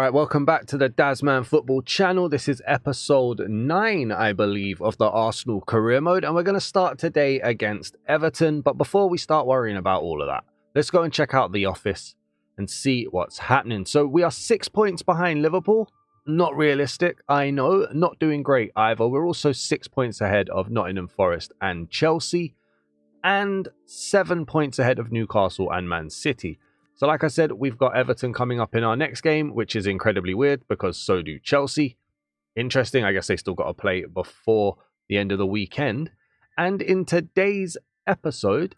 Alright, welcome back to the Dazman Football channel. This is episode 9, I believe, of the Arsenal career mode. And we're going to start today against Everton. But before we start worrying about all of that, let's go and check out the office and see what's happening. So we are 6 points behind Liverpool. Not realistic, I know. Not doing great either. We're also 6 points ahead of Nottingham Forest and Chelsea. And 7 points ahead of Newcastle and Man City. So like I said, we've got Everton coming up in our next game, which is incredibly weird because so do Chelsea. Interesting, I guess they still got to play before the end of the weekend. And in today's episode,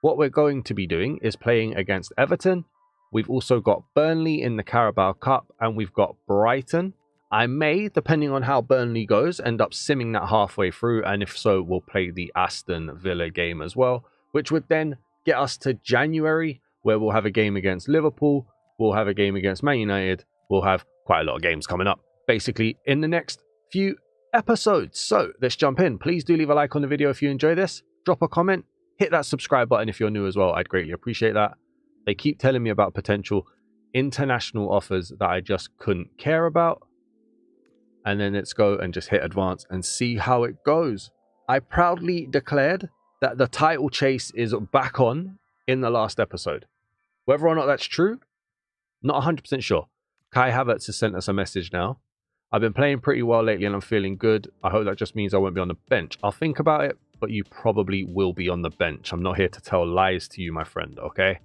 what we're going to be doing is playing against Everton. We've also got Burnley in the Carabao Cup and we've got Brighton. I may, depending on how Burnley goes, end up simming that halfway through. And if so, we'll play the Aston Villa game as well, which would then get us to January, where we'll have a game against Liverpool, we'll have a game against Man United, we'll have quite a lot of games coming up, basically, in the next few episodes. So, let's jump in. Please do leave a like on the video if you enjoy this, drop a comment, hit that subscribe button if you're new as well, I'd greatly appreciate that. They keep telling me about potential international offers that I just couldn't care about. And then let's go and just hit advance and see how it goes. I proudly declared that the title chase is back on in the last episode. Whether or not that's true, not 100% sure. Kai Havertz has sent us a message now. I've been playing pretty well lately and I'm feeling good. I hope that just means I won't be on the bench. I'll think about it, but you probably will be on the bench. I'm not here to tell lies to you, my friend, okay?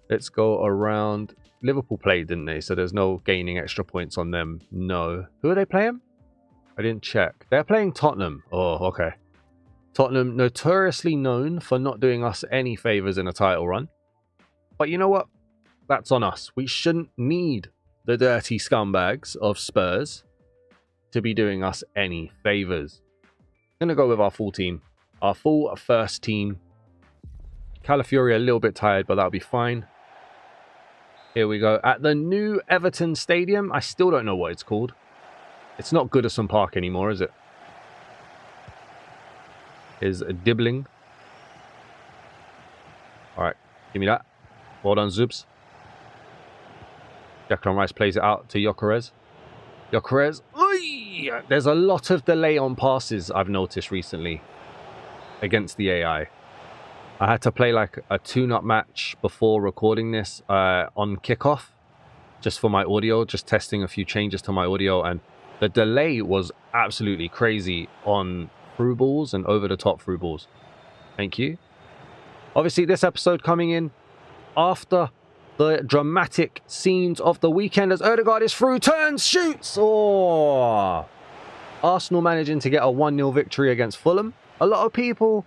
Let's go around. Liverpool played, didn't they? So there's no gaining extra points on them. No. Who are they playing? I didn't check. They're playing Tottenham. Oh, okay. Tottenham notoriously known for not doing us any favours in a title run. But you know what? That's on us. We shouldn't need the dirty scumbags of Spurs to be doing us any favours. I'm going to go with our full team. Our full first team. Calafiori a little bit tired, but that'll be fine. Here we go. At the new Everton Stadium. I still don't know what it's called. It's not Goodison Park anymore, is it? Is Dibbling. Alright, give me that. Well done, Zubs. Declan Rice plays it out to Gyokeres. Gyokeres. There's a lot of delay on passes I've noticed recently against the AI. I had to play like a tune-up match before recording this on kickoff, just for my audio, just testing a few changes to my audio, and the delay was absolutely crazy on through balls and over the top through balls. Thank you. Obviously, this episode coming in after the dramatic scenes of the weekend as Odegaard is through, turns, shoots. Oh, Arsenal managing to get a 1-0 victory against Fulham. A lot of people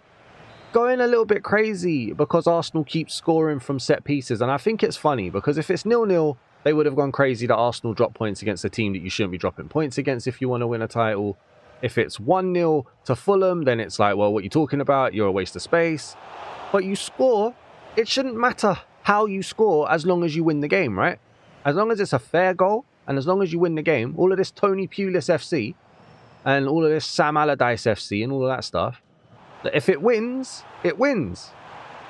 going a little bit crazy because Arsenal keeps scoring from set pieces. And I think it's funny because if it's 0-0, they would have gone crazy that Arsenal dropped points against a team that you shouldn't be dropping points against if you want to win a title. If it's 1-0 to Fulham, then it's like, well, what are you talking about? You're a waste of space. But you score, it shouldn't matter how you score as long as you win the game, right? As long as it's a fair goal and as long as you win the game, all of this Tony Pulis FC and all of this Sam Allardyce FC and all of that stuff, if it wins, it wins.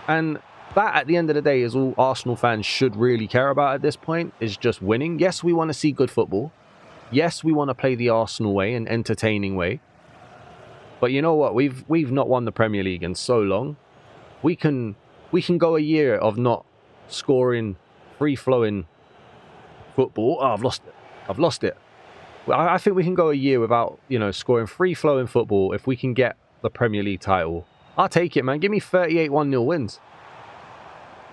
And that, at the end of the day, is all Arsenal fans should really care about at this point, is just winning. Yes, we want to see good football. Yes, we want to play the Arsenal way, an entertaining way. But you know what? We've not won the Premier League in so long. We can go a year of not scoring free-flowing football. Oh, I've lost it. I think we can go a year without, scoring free-flowing football if we can get the Premier League title. I'll take it, man. Give me 38 1-0 wins.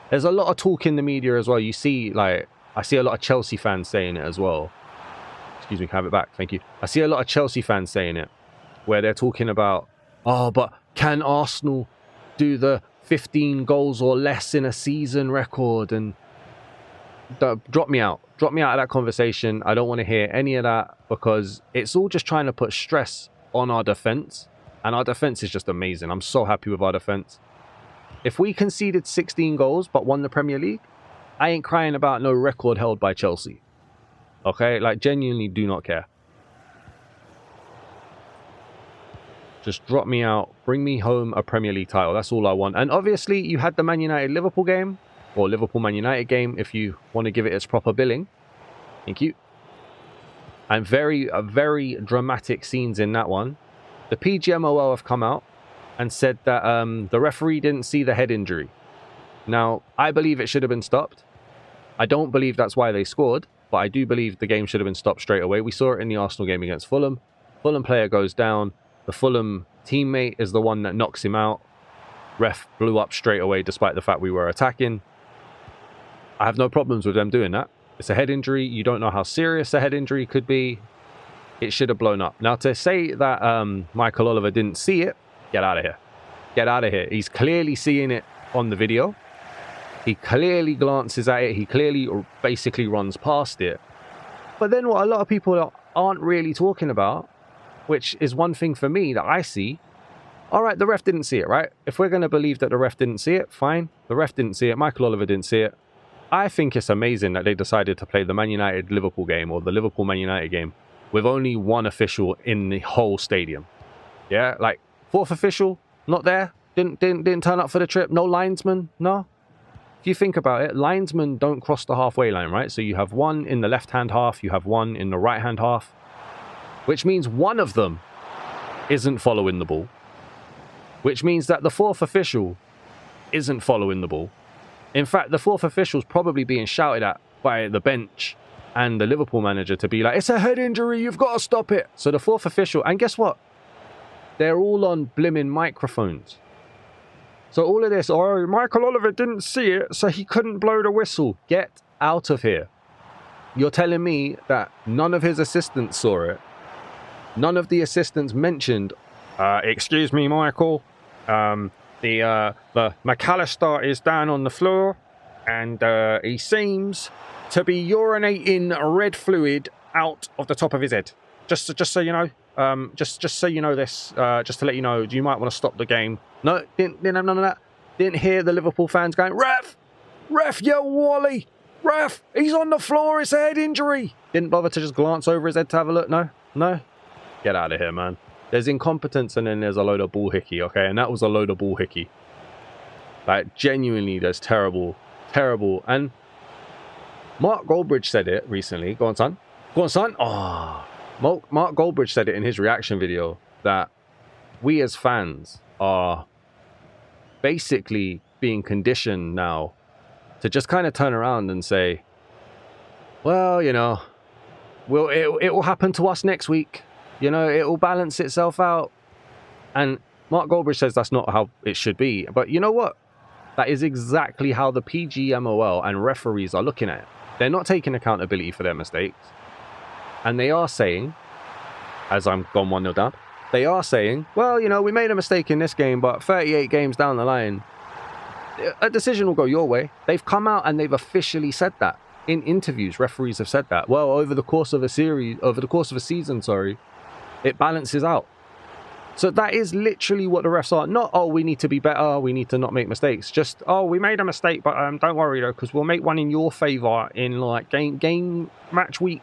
There's a lot of talk in the media as well. You see, I see a lot of Chelsea fans saying it as well. Excuse me, can I have it back? Thank you. I see a lot of Chelsea fans saying it, where they're talking about, oh, but can Arsenal do the 15 goals or less in a season record? And drop me out. Drop me out of that conversation. I don't want to hear any of that because it's all just trying to put stress on our defence. And our defence is just amazing. I'm so happy with our defence. If we conceded 16 goals but won the Premier League, I ain't crying about no record held by Chelsea. Okay? Genuinely do not care. Just drop me out. Bring me home a Premier League title. That's all I want. And obviously, you had the Man United-Liverpool game. Or Liverpool-Man United game, if you want to give it its proper billing. Thank you. And very dramatic scenes in that one. The PGMOL have come out and said that the referee didn't see the head injury. Now, I believe it should have been stopped. I don't believe that's why they scored, but I do believe the game should have been stopped straight away. We saw it in the Arsenal game against Fulham. Fulham player goes down. The Fulham teammate is the one that knocks him out. Ref blew up straight away despite the fact we were attacking. I have no problems with them doing that. It's a head injury. You don't know how serious a head injury could be. It should have blown up. Now, to say that Michael Oliver didn't see it, get out of here. Get out of here. He's clearly seeing it on the video. He clearly glances at it. He clearly basically runs past it. But then what a lot of people aren't really talking about, which is one thing for me that I see. All right, the ref didn't see it, right? If we're going to believe that the ref didn't see it, fine. The ref didn't see it. Michael Oliver didn't see it. I think it's amazing that they decided to play the Man United-Liverpool game or the Liverpool-Man United game with only one official in the whole stadium. Yeah, like fourth official, not there. Didn't turn up for the trip. No linesman, no. If you think about it, linesmen don't cross the halfway line, right? So you have one in the left-hand half, you have one in the right-hand half, which means one of them isn't following the ball, which means that the fourth official isn't following the ball. In fact, the fourth official's probably being shouted at by the bench and the Liverpool manager to be like, it's a head injury, you've got to stop it. So the fourth official, and guess what? They're all on blimmin' microphones. So all of this, oh, Michael Oliver didn't see it, so he couldn't blow the whistle. Get out of here. You're telling me that none of his assistants saw it? None of the assistants mentioned, excuse me, Michael, the McAllister is down on the floor and he seems to be urinating red fluid out of the top of his head. Just so you know, just so you know this, just to let you know, you might want to stop the game. No, didn't have none of that. Didn't hear the Liverpool fans going, ref, you Wally, ref, he's on the floor, it's a head injury. Didn't bother to just glance over his head to have a look. No, get out of here, man. There's incompetence and then there's a load of bull hickey, okay? And that was a load of bull hickey. Like, genuinely, there's terrible. And Mark Goldbridge said it recently. Go on, son. Oh, Mark Goldbridge said it in his reaction video that we as fans are basically being conditioned now to just kind of turn around and say, well, you know, it will happen to us next week. You know, it will balance itself out. And Mark Goldbridge says that's not how it should be. But you know what? That is exactly how the PGMOL and referees are looking at it. They're not taking accountability for their mistakes. And they are saying, as I'm gone 1-0 down, they are saying, well, you know, we made a mistake in this game, but 38 games down the line, a decision will go your way. They've come out and they've officially said that. In interviews, referees have said that. Well, over the course of a season, it balances out. So that is literally what the refs are. Not, oh, we need to be better, we need to not make mistakes. Just, oh, we made a mistake, but don't worry though, because we'll make one in your favour in like game match week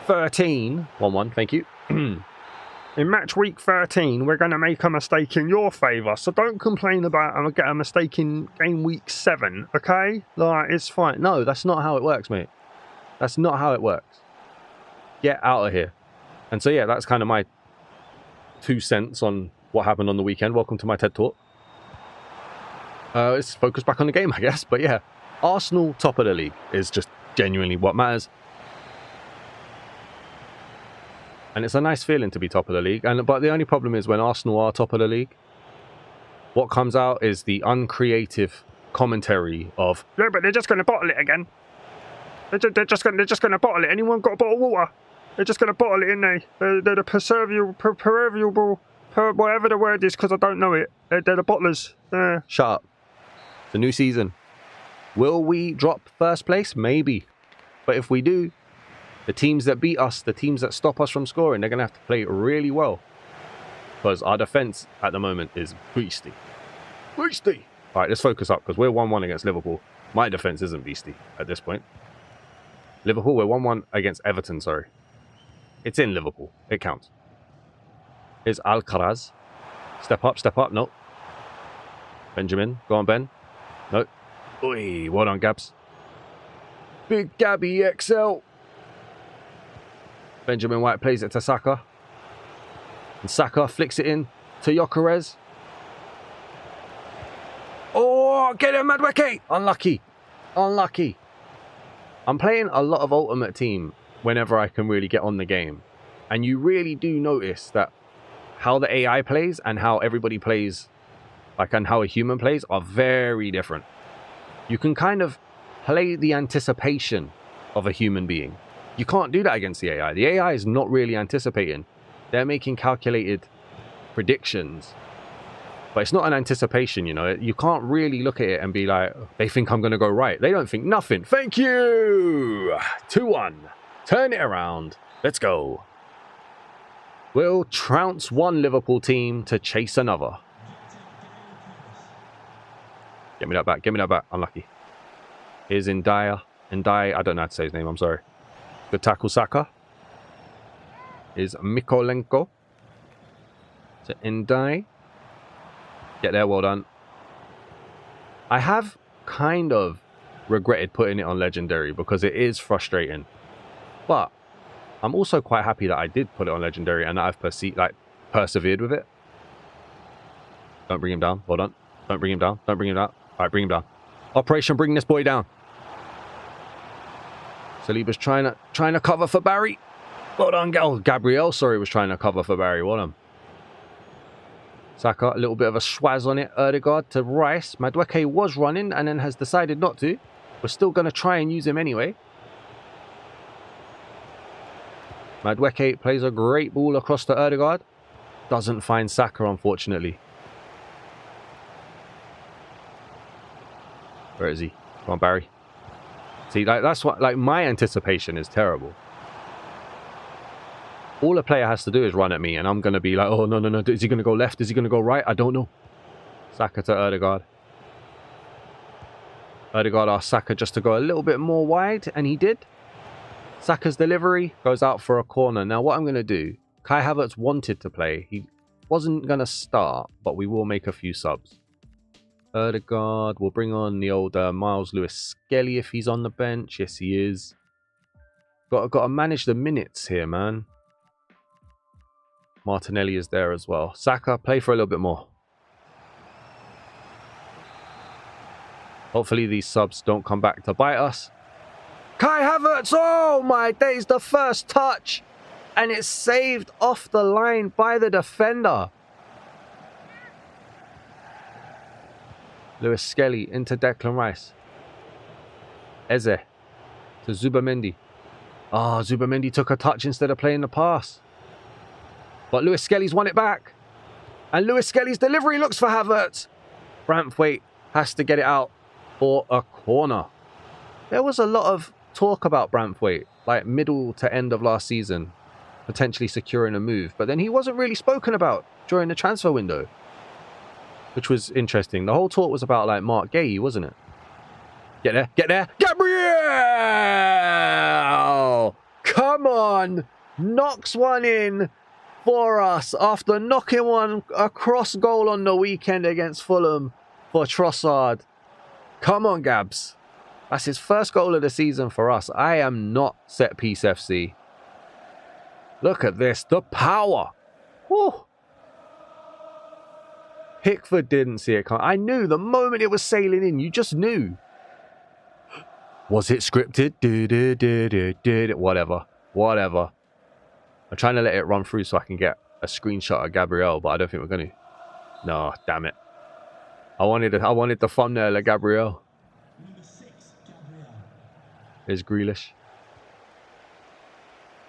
13. 1-1, thank you. In match week 13, we're going to make a mistake in your favour. So don't complain about and get a mistake in game week 7, okay? Like, it's fine. No, that's not how it works, mate. That's not how it works. Get out of here. And so, yeah, that's kind of my 2 cents on what happened on the weekend. Welcome to my TED Talk. Let's focus back on the game, I guess. But yeah, Arsenal top of the league is just genuinely what matters. And it's a nice feeling to be top of the league. But the only problem is when Arsenal are top of the league, what comes out is the uncreative commentary of, yeah, but they're just going to bottle it again. They're just going to bottle it. Anyone got a bottle of water? They're just going to bottle it in there. They're the perseverable, whatever the word is, because I don't know it. They're the bottlers. Shut up. It's a new season. Will we drop first place? Maybe. But if we do, the teams that beat us, the teams that stop us from scoring, they're going to have to play really well. Because our defence at the moment is beastie. Beastie! All right, let's focus up, because we're 1-1 against Liverpool. My defence isn't beastie at this point. Liverpool, we're 1-1 against Everton, sorry. It's in Liverpool. It counts. Here's Alcaraz. Step up. No. Benjamin. Go on, Ben. No. Oi, well done, Gabs. Big Gabby XL. Benjamin White plays it to Saka. And Saka flicks it in to Gyokeres. Oh, get him, Madueke! Unlucky. Unlucky. I'm playing a lot of Ultimate Team whenever I can really get on the game. And you really do notice that how the AI plays and how everybody plays, like, and how a human plays are very different. You can kind of play the anticipation of a human being. You can't do that against the AI. The AI is not really anticipating. They're making calculated predictions. But it's not an anticipation, you know. You can't really look at it and be like, they think I'm going to go right. They don't think nothing. Thank you! 2-1. Turn it around. Let's go. We'll trounce one Liverpool team to chase another. Get me that back. Get me that back. Unlucky. Here's Ndaya. Ndaya. I don't know how to say his name. I'm sorry. Good tackle, Saka. Is Mikolenko. To Ndaya. Get there, well done. I have kind of regretted putting it on Legendary because it is frustrating. But I'm also quite happy that I did put it on Legendary and that I've persevered with it. Don't bring him down. Well done. Don't bring him down. Don't bring him down. Alright, bring him down. Operation bring this boy down. Saliba's trying to cover for Barry. Well done, Gabriel, sorry, was trying to cover for Barry. Well done. Saka, a little bit of a schwaz on it. Odegaard to Rice. Madueke was running and then has decided not to. We're still going to try and use him anyway. Madueke plays a great ball across to Odegaard. Doesn't find Saka, unfortunately. Where is he? Come on, Barry. See, that's what, my anticipation is terrible. All a player has to do is run at me and I'm going to be like, oh, no, no, no. Is he going to go left? Is he going to go right? I don't know. Saka to Odegaard. Odegaard asked Saka just to go a little bit more wide, and he did. Saka's delivery goes out for a corner. Now, what I'm going to do, Kai Havertz wanted to play. He wasn't going to start, but we will make a few subs. Odegaard, we'll bring on the old Miles Lewis-Skelly if he's on the bench. Yes, he is. Got to manage the minutes here, man. Martinelli is there as well. Saka, play for a little bit more. Hopefully these subs don't come back to bite us. Kai Havertz! Oh my days, the first touch! And it's saved off the line by the defender. Lewis-Skelly into Declan Rice. Eze to Zubamendi. Ah, Zubamendi took a touch instead of playing the pass. But Lewis-Skelly's won it back. And Lewis-Skelly's delivery looks for Havertz. Branthwaite has to get it out for a corner. There was a lot of talk about Branthwaite, like middle to end of last season, potentially securing a move. But then he wasn't really spoken about during the transfer window, which was interesting. The whole talk was about like Mark Gay, wasn't it? Get there, get there. Gabriel! Come on! Knocks one in for us after knocking one across goal on the weekend against Fulham for Trossard. Come on, Gabs. That's his first goal of the season for us. I am not set piece FC. Look at this. The power. Whew. Pickford didn't see it coming. I knew the moment it was sailing in. You just knew. Was it scripted? Whatever. Whatever. I'm trying to let it run through so I can get a screenshot of Gabriel, but I don't think we're going to. No, damn it. I wanted the thumbnail of Gabriel. There's Grealish.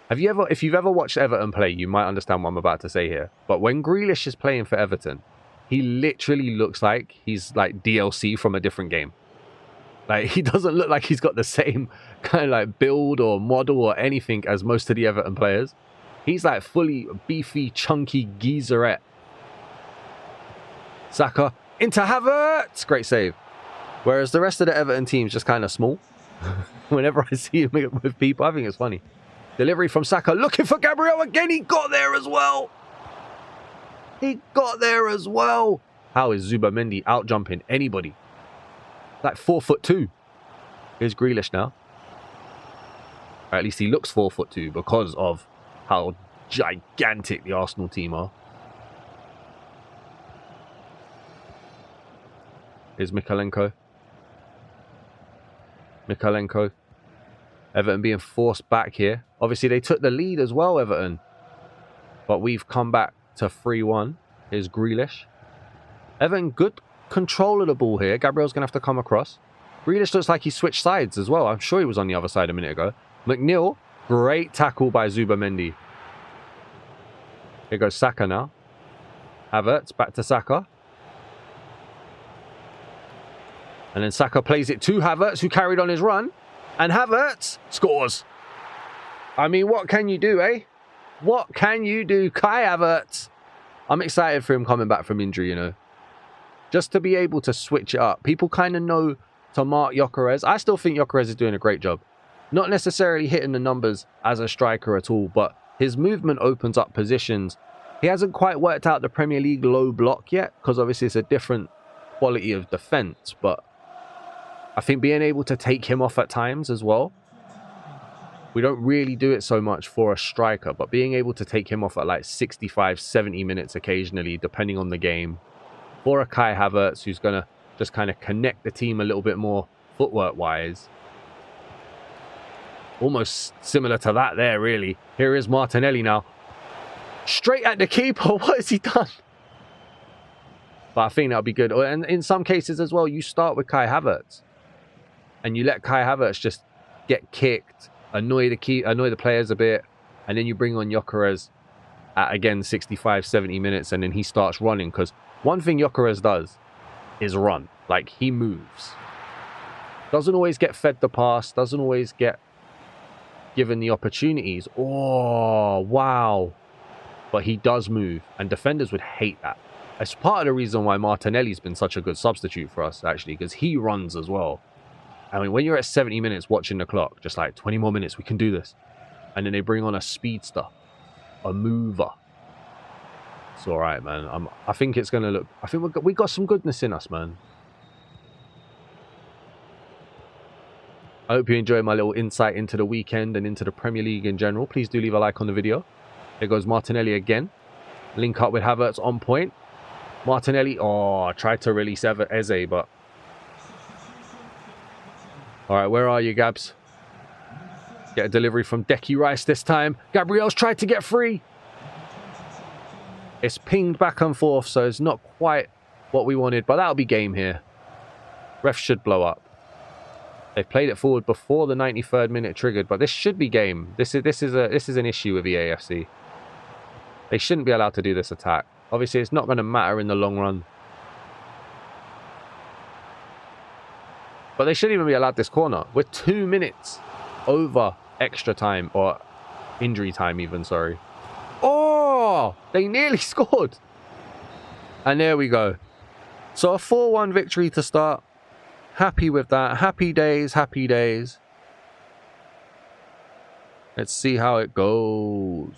If you've ever watched Everton play, you might understand what I'm about to say here. But when Grealish is playing for Everton, he literally looks like he's like DLC from a different game. Like, he doesn't look like he's got the same kind of like build or model or anything as most of the Everton players. He's like fully beefy, chunky geezerette. Saka into Havertz. Great save. Whereas the rest of the Everton team's just kind of small. Whenever I see him with people, I think it's funny. Delivery from Saka. Looking for Gabriel again. He got there as well. He got there as well. How is Zubamendi out jumping anybody? Like 4'2". Here's Grealish now. Or at least he looks 4'2" because of how gigantic the Arsenal team are. Here's Mikalenko. Everton being forced back here. Obviously, they took the lead as well, Everton. But we've come back to 3-1. Here's Grealish. Everton, good control of the ball here. Gabriel's going to have to come across. Grealish looks like he switched sides as well. I'm sure he was on the other side a minute ago. McNeil, great tackle by Zubamendi. Here goes Saka now. Havertz, back to Saka. And then Saka plays it to Havertz, who carried on his run. And Havertz scores. I mean, what can you do, eh? What can you do? Kai Havertz. I'm excited for him coming back from injury, you know. Just to be able to switch it up. People kind of know to mark Gyokeres. I still think Gyokeres is doing a great job. Not necessarily hitting the numbers as a striker at all, but his movement opens up positions. He hasn't quite worked out the Premier League low block yet, because obviously it's a different quality of defence, but I think being able to take him off at times as well. We don't really do it so much for a striker, but being able to take him off at like 65, 70 minutes occasionally, depending on the game, for a Kai Havertz who's going to just kind of connect the team a little bit more footwork-wise. Almost similar to that there, really. Here is Martinelli now. Straight at the keeper. What has he done? But I think that'll be good. And in some cases as well, you start with Kai Havertz. And you let Kai Havertz just get kicked, annoy the players a bit, and then you bring on Gyokeres at, again, 65, 70 minutes, and then he starts running. Because one thing Gyokeres does is run. Like, he moves. Doesn't always get fed the pass, doesn't always get given the opportunities. Oh, wow. But he does move, and defenders would hate that. It's part of the reason why Martinelli's been such a good substitute for us, actually, because he runs as well. I mean, when you're at 70 minutes watching the clock, just like 20 more minutes, we can do this. And then they bring on a speedster, a mover. It's all right, man. I think it's going to look... I think we got some goodness in us, man. I hope you enjoy my little insight into the weekend and into the Premier League in general. Please do leave a like on the video. There goes Martinelli again. Link up with Havertz on point. Martinelli, oh, tried to release Eze, but... All right, where are you, Gabs? Get a delivery from Gyokeres this time. Gabriel's tried to get free. It's pinged back and forth, so it's not quite what we wanted, but that'll be game here. Ref should blow up. They've played it forward before the 93rd minute triggered, but this should be game. This is an issue with the AFC. They shouldn't be allowed to do this attack. Obviously, it's not going to matter in the long run. But they shouldn't even be allowed this corner. We're 2 minutes over extra time, or injury time even, sorry. Oh, they nearly scored. And there we go. So a 4-1 victory to start. Happy with that. Happy days, happy days. Let's see how it goes.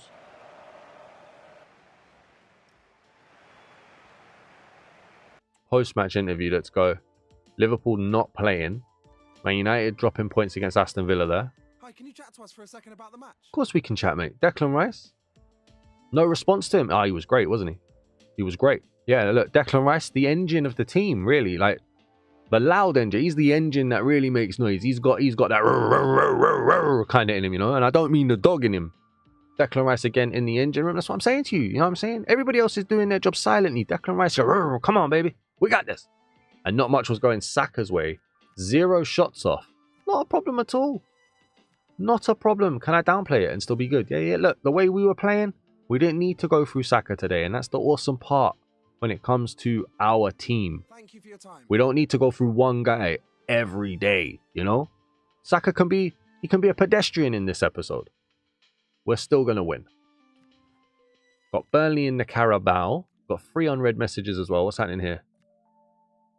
Post-match interview, let's go. Liverpool not playing. Man United dropping points against Aston Villa there. Hi, can you chat to us for a second about the match? Of course we can chat, mate. Declan Rice. No response to him. Oh, he was great, wasn't he? He was great. Yeah, look, Declan Rice, the engine of the team, really. Like, the loud engine. He's the engine that really makes noise. He's got that kind of in him, you know? And I don't mean the dog in him. Declan Rice again in the engine room. That's what I'm saying to you. You know what I'm saying? Everybody else is doing their job silently. Declan Rice, come on, baby. We got this. And not much was going Saka's way. 0 shots off. Not a problem at all. Not a problem. Can I downplay it and still be good? Yeah. Look, the way we were playing, we didn't need to go through Saka today. And that's the awesome part when it comes to our team. Thank you for your time. We don't need to go through one guy every day, you know? Saka can be a pedestrian in this episode. We're still going to win. Got Burnley in the Carabao. Got 3 unread messages as well. What's happening here?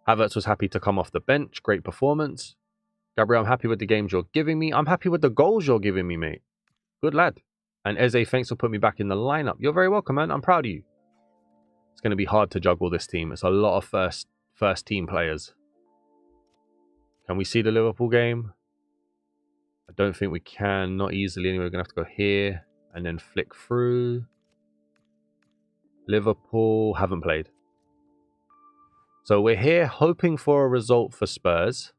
Havertz was happy to come off the bench. Great performance. Gabriel, I'm happy with the games you're giving me. I'm happy with the goals you're giving me, mate. Good lad. And Eze, thanks for putting me back in the lineup. You're very welcome, man. I'm proud of you. It's going to be hard to juggle this team. It's a lot of first team players. Can we see the Liverpool game? I don't think we can. Not easily. Anyway, we're going to have to go here and then flick through. Liverpool haven't played. So we're here hoping for a result for Spurs.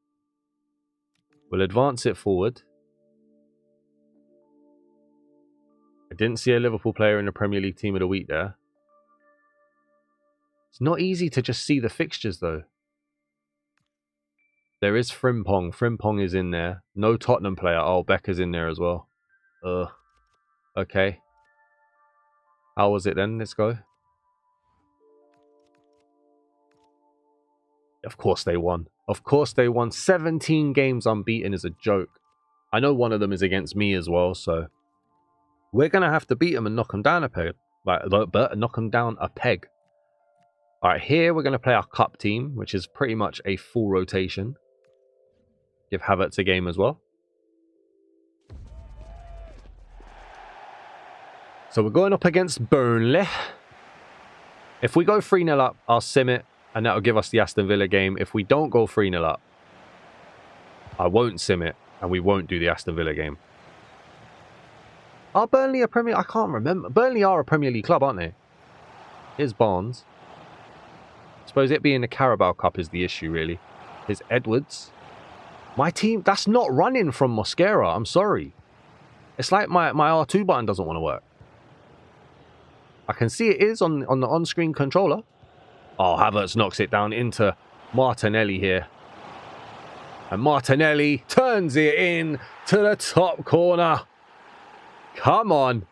We'll advance it forward. I didn't see a Liverpool player in the Premier League Team of the Week there. It's not easy to just see the fixtures though. There is Frimpong. Frimpong is in there. No Tottenham player. Oh, Becker's in there as well. Okay. How was it then? Let's go. Of course they won. Of course they won. 17 games unbeaten is a joke. I know one of them is against me as well, so we're going to have to beat them and knock them down a peg. Knock them down a peg. All right, here we're going to play our cup team, which is pretty much a full rotation. Give Havertz a game as well. So we're going up against Burnley. If we go 3-0 up, I'll sim it, and that'll give us the Aston Villa game. If we don't go 3-0 up, I won't sim it, and we won't do the Aston Villa game. Are Burnley a Premier... I can't remember. Burnley are a Premier League club, aren't they? Here's Barnes. I suppose it being the Carabao Cup is the issue, really. Here's Edwards. My team... That's not running from Mosquera. I'm sorry. It's like my R2 button doesn't want to work. I can see it is on the on-screen controller. Oh, Havertz knocks it down into Martinelli here. And Martinelli turns it in to the top corner. Come on.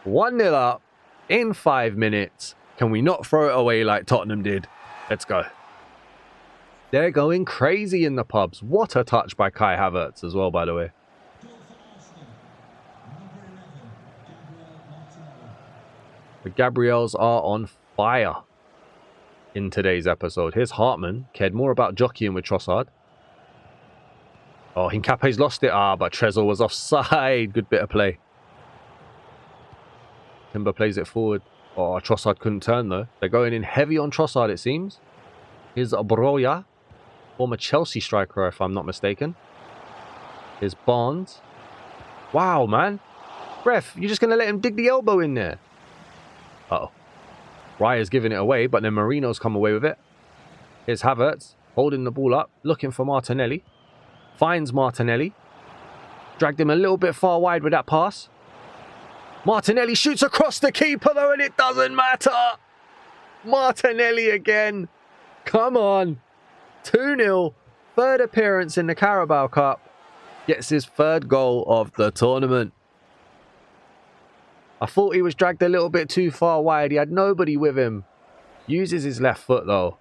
1-0 up in 5 minutes. Can we not throw it away like Tottenham did? Let's go. They're going crazy in the pubs. What a touch by Kai Havertz as well, by the way. The Gabriels are on fire in today's episode. Here's Hartman. Cared more about jockeying with Trossard. Oh, Hincape's lost it. But Trezor was offside. Good bit of play. Timber plays it forward. Oh, Trossard couldn't turn though. They're going in heavy on Trossard, it seems. Here's Broja. Former Chelsea striker, if I'm not mistaken. Here's Barnes. Wow, man. Ref, you're just going to let him dig the elbow in there. Uh-oh. Raya's giving it away, but then Marino's come away with it. Here's Havertz, holding the ball up, looking for Martinelli. Finds Martinelli. Dragged him a little bit far wide with that pass. Martinelli shoots across the keeper though, and it doesn't matter. Martinelli again. Come on. 2-0. Third appearance in the Carabao Cup. Gets his third goal of the tournament. I thought he was dragged a little bit too far wide. He had nobody with him. Uses his left foot though.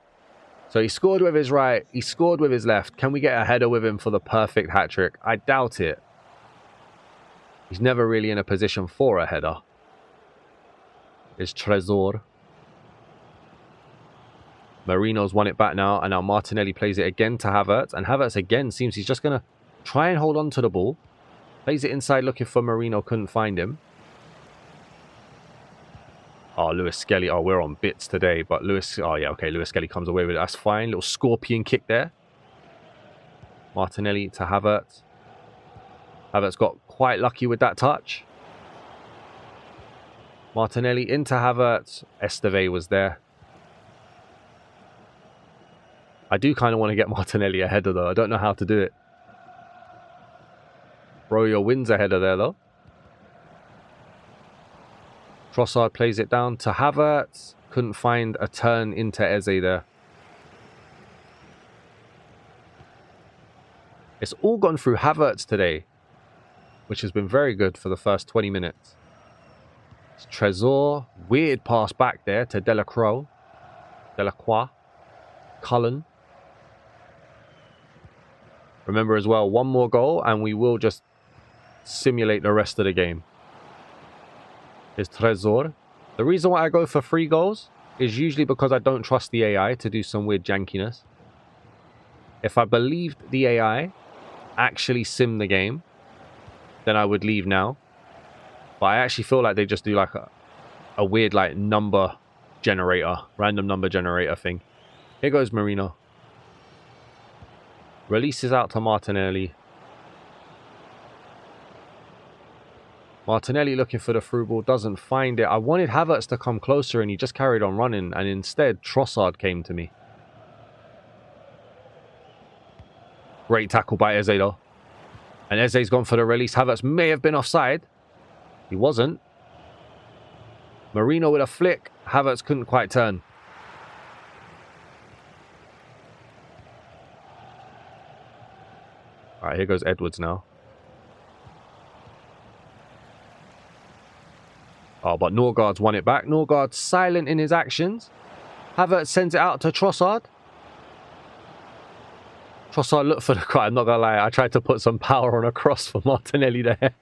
So he scored with his right. He scored with his left. Can we get a header with him for the perfect hat-trick? I doubt it. He's never really in a position for a header. It's Trezor. Marino's won it back now. And now Martinelli plays it again to Havertz. And Havertz again seems he's just going to try and hold on to the ball. Plays it inside looking for Marino. Couldn't find him. Oh, Lewis Skelly. Oh, we're on bits today. But Lewis... Oh, yeah, okay. Lewis Skelly comes away with it. That's fine. Little scorpion kick there. Martinelli to Havertz. Havertz got quite lucky with that touch. Martinelli into Havertz. Esteve was there. I do kind of want to get Martinelli a header, though. I don't know how to do it. Raya wins a header there, though. Trossard plays it down to Havertz. Couldn't find a turn into Eze there. It's all gone through Havertz today, which has been very good for the first 20 minutes. It's Trezor. Weird pass back there to Delacroix. Cullen. Remember as well, one more goal and we will just simulate the rest of the game. Is Trezor. The reason why I go for 3 goals is usually because I don't trust the AI to do some weird jankiness. If I believed the AI actually sim the game, then I would leave now. But I actually feel like they just do like a weird like number generator, random number generator thing. Here goes Marino. Releases out to Martinelli. Martinelli looking for the through ball, doesn't find it. I wanted Havertz to come closer and he just carried on running, and instead Trossard came to me. Great tackle by Eze though. And Eze's gone for the release. Havertz may have been offside. He wasn't. Marino with a flick. Havertz couldn't quite turn. Alright, here goes Edwards now. Oh, but Norgard's won it back. Norgard's silent in his actions. Havertz sends it out to Trossard. Trossard looked for the cut. I'm not going to lie. I tried to put some power on a cross for Martinelli there.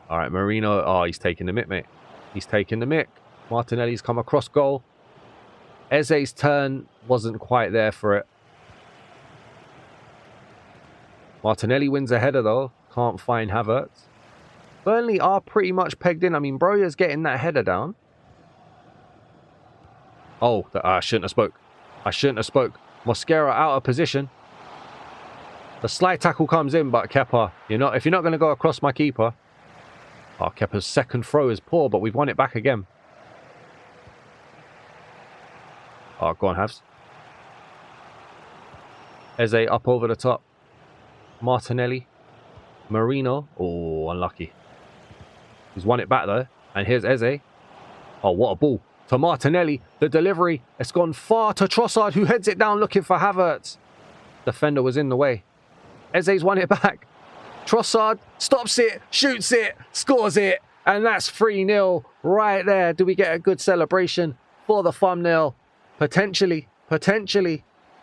All right, Marino. Oh, he's taking the mick, mate. He's taking the mick. Martinelli's come across goal. Eze's turn wasn't quite there for it. Martinelli wins a header, though. Can't find Havertz. Burnley are pretty much pegged in. I mean, Broya's getting that header down. Oh, I shouldn't have spoke. I shouldn't have spoke. Mosquera out of position. The slight tackle comes in, but Kepa, if you're not going to go across my keeper. Oh, Kepa's second throw is poor, but we've won it back again. Oh, go on, Havs. Eze up over the top. Martinelli. Marino. Oh, unlucky. He's won it back though. And here's Eze. Oh, what a ball. To Martinelli. The delivery. It's gone far to Trossard, who heads it down looking for Havertz. Defender was in the way. Eze's won it back. Trossard stops it, shoots it, scores it. And that's 3-0 right there. Do we get a good celebration for the thumbnail? Potentially.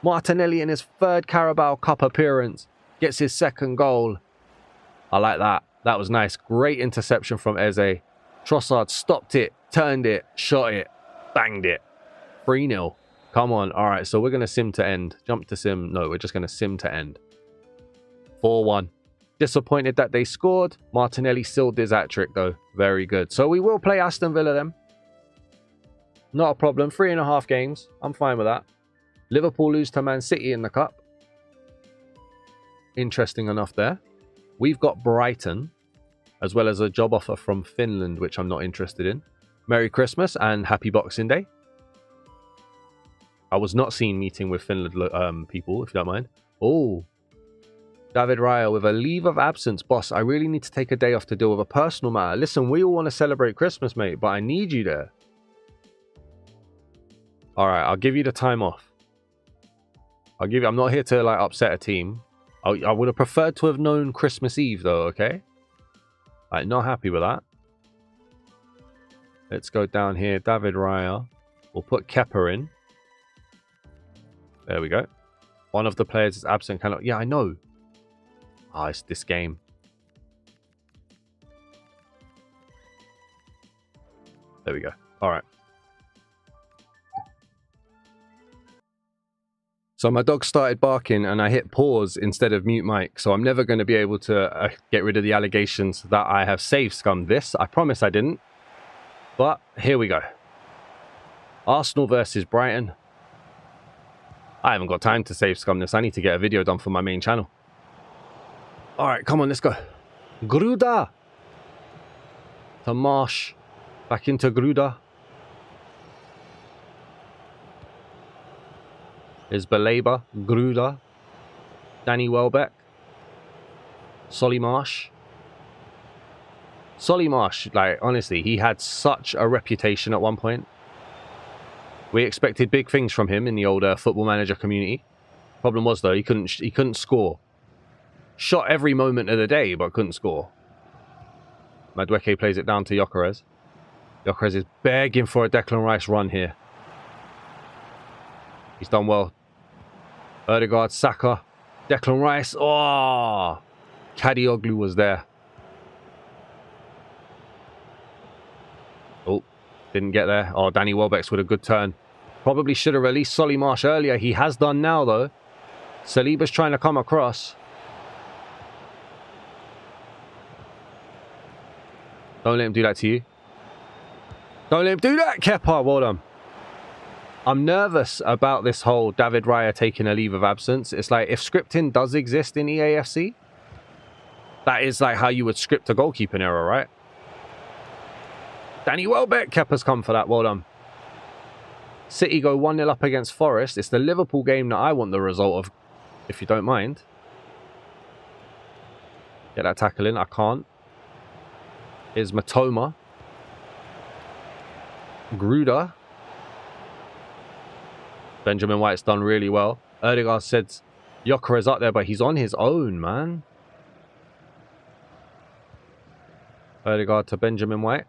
Martinelli in his third Carabao Cup appearance gets his second goal. I like that. That was nice. Great interception from Eze. Trossard stopped it, turned it, shot it, banged it. 3-0. Come on. All right, so we're going to sim to end. Jump to sim. No, we're just going to sim to end. 4-1. Disappointed that they scored. Martinelli sealed his hat-trick, though. Very good. So we will play Aston Villa then. Not a problem. 3.5 games. I'm fine with that. Liverpool lose to Man City in the Cup. Interesting enough there. We've got Brighton, as well as a job offer from Finland, which I'm not interested in. Merry Christmas and Happy Boxing Day. I was not seen meeting with Finland people, if you don't mind. Oh, David Raya with a leave of absence. Boss, I really need to take a day off to deal with a personal matter. Listen, we all want to celebrate Christmas, mate, but I need you there. All right, I'll give you the time off. I'm not here to upset a team. I would have preferred to have known Christmas Eve, though, okay? Right, not happy with that. Let's go down here. David Raya. We'll put Kepa in. There we go. One of the players is absent. Yeah, I know. Ah, it's this game. There we go. All right. So my dog started barking and I hit pause instead of mute mic. So I'm never going to be able to get rid of the allegations that I have save scummed this. I promise I didn't. But here we go. Arsenal versus Brighton. I haven't got time to save scum this. I need to get a video done for my main channel. All right, come on, let's go. Gruda. To Marsh. Back into Gruda. Is Baleba, Gruda, Danny Welbeck, Solly Marsh. Solly Marsh, honestly, he had such a reputation at one point. We expected big things from him in the older Football Manager community. Problem was though, he couldn't score. Shot every moment of the day, but couldn't score. Madueke plays it down to Gyokeres. Gyokeres is begging for a Declan Rice run here. He's done well. Odegaard, Saka, Declan Rice. Oh, Kadioglu was there. Oh, didn't get there. Oh, Danny Welbeck's with a good turn. Probably should have released Solly Marsh earlier. He has done now, though. Saliba's trying to come across. Don't let him do that to you. Don't let him do that, Kepa. Well done. I'm nervous about this whole David Raya taking a leave of absence. It's like, if scripting does exist in EAFC, That is like how you would script a goalkeeping error, right? Danny Welbeck. Kepa's come for that. Well done. City go 1-0 up against Forest. It's the Liverpool game that I want the result of, if you don't mind. Get that tackle in. I can't. Here's Matoma. Gruder. Benjamin White's done really well. Odegaard said Gyokeres up there, but he's on his own, man. Odegaard to Benjamin White.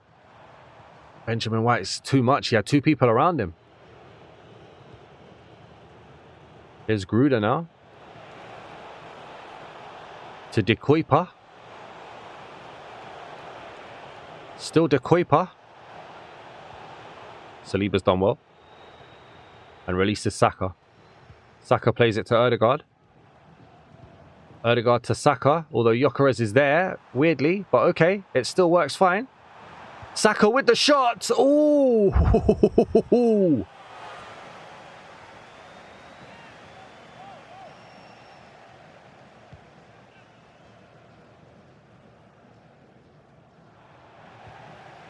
Benjamin White's too much. He had two people around him. Here's Gruder now. To De Kuiper. Still De Kuiper. Saliba's done well. And releases Saka. Saka plays it to Odegaard. Odegaard to Saka. Although Gyokeres is there, weirdly. But okay, it still works fine. Saka with the shot. Ooh.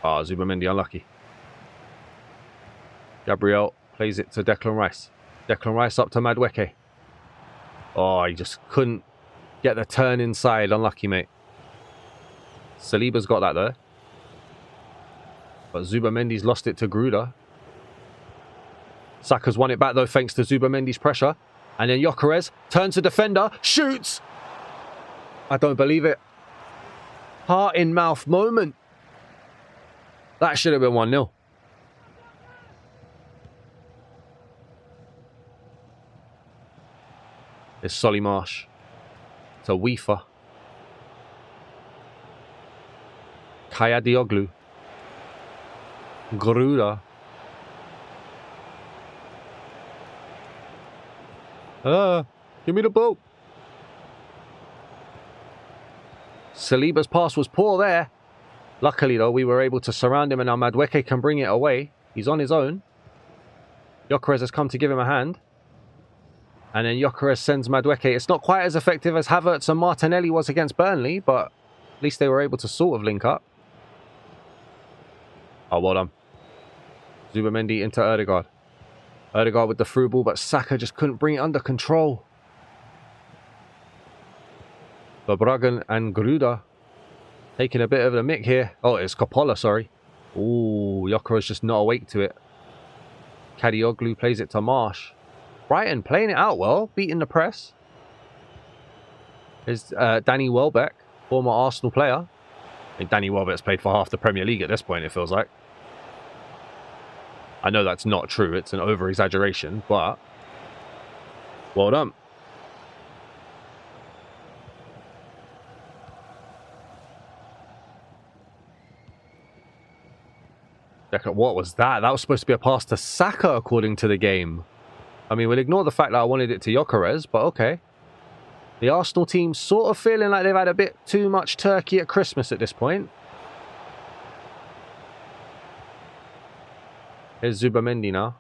Ah, Zubamendi unlucky. Gabriel plays it to Declan Rice. Declan Rice up to Madueke. Oh, he just couldn't get the turn inside. Unlucky, mate. Saliba's got that though. But Zubamendi's lost it to Gruder. Saka's won it back though thanks to Zubamendi's pressure. And then Gyokeres turns to defender. Shoots! I don't believe it. Heart in mouth moment. That should have been 1-0. It's Solly Marsh. To Weefer. Kaya Dioglu. Gruder. Give me the ball. Saliba's pass was poor there. Luckily, though, we were able to surround him and now Madueke can bring it away. He's on his own. Gyokeres has come to give him a hand. And then Gyokeres sends Madueke. It's not quite as effective as Havertz and Martinelli was against Burnley, but at least they were able to sort of link up. Oh, well done. Zubamendi into Odegaard. Odegaard with the through ball, but Saka just couldn't bring it under control. Verbruggen and Gruder taking a bit of a mick here. Oh, it's Coppola, sorry. Ooh, Gyokeres just not awake to it. Kadioglu plays it to Marsh. Brighton playing it out well, beating the press. Is Danny Welbeck, former Arsenal player. I think Danny Welbeck's played for half the Premier League at this point, it feels like. I know that's not true, it's an over-exaggeration, but well done. What was that? That was supposed to be a pass to Saka, according to the game. I mean, we'll ignore the fact that I wanted it to Gyokeres, but okay. The Arsenal team sort of feeling like they've had a bit too much turkey at Christmas at this point. Here's Zubamendi now.